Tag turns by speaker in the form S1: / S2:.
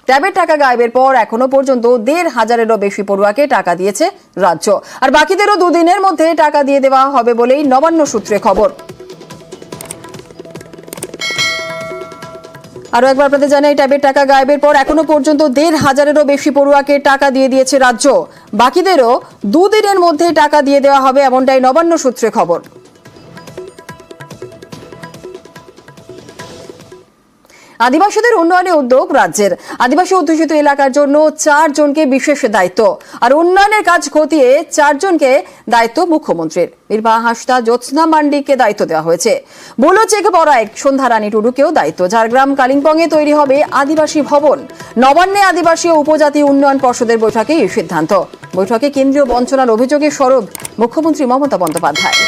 S1: ট্যাবের টাকা গায়েবের পর এখনো পর্যন্ত ১৫০০-এরও বেশি পড়ুয়াকে টাকা দিয়েছে রাজ্য। আর বাকিদেরও দুদিনের মধ্যে টাকা দিয়ে দেওয়া হবে বলেই নবান্ন সূত্রে খবর। আরো একবার আপনাদের জানাই, ট্যাবের টাকা গায়েবের পর এখনো পর্যন্ত ১৫০০-এরও বেশি পড়ুয়াকে টাকা দিয়ে দিয়েছে রাজ্য। বাকিদেরও দুদিনের মধ্যে টাকা দিয়ে দেওয়া হবে, এমনটাই নবান্ন সূত্রে খবর। আদিবাসীদের উন্নয়নে উদ্যোগ রাজ্যের। আদিবাসী অধ্যুষিত এলাকার জন্য ৪ জনকে বিশেষ দায়িত্ব, আর উন্নয়নের কাজ খতিয়ে ৪ জনকে দায়িত্ব মুখ্যমন্ত্রীর। বীরভা হাঁসদা, জ্যোৎস্না মান্ডিকে দায়িত্ব দেওয়া হয়েছে। বুলো চেক বড়াইক, সন্ধ্যা রানী টুডুকেও দায়িত্ব। ঝাড়গ্রাম কালিম্পংয়ে তৈরি হবে আদিবাসী ভবন। নবান্নে আদিবাসী ও উপজাতি উন্নয়ন পর্ষদের বৈঠকে এই সিদ্ধান্ত। বৈঠকে কেন্দ্রীয় বঞ্চনার অভিযোগে সরব মুখ্যমন্ত্রী মমতা বন্দ্যোপাধ্যায়।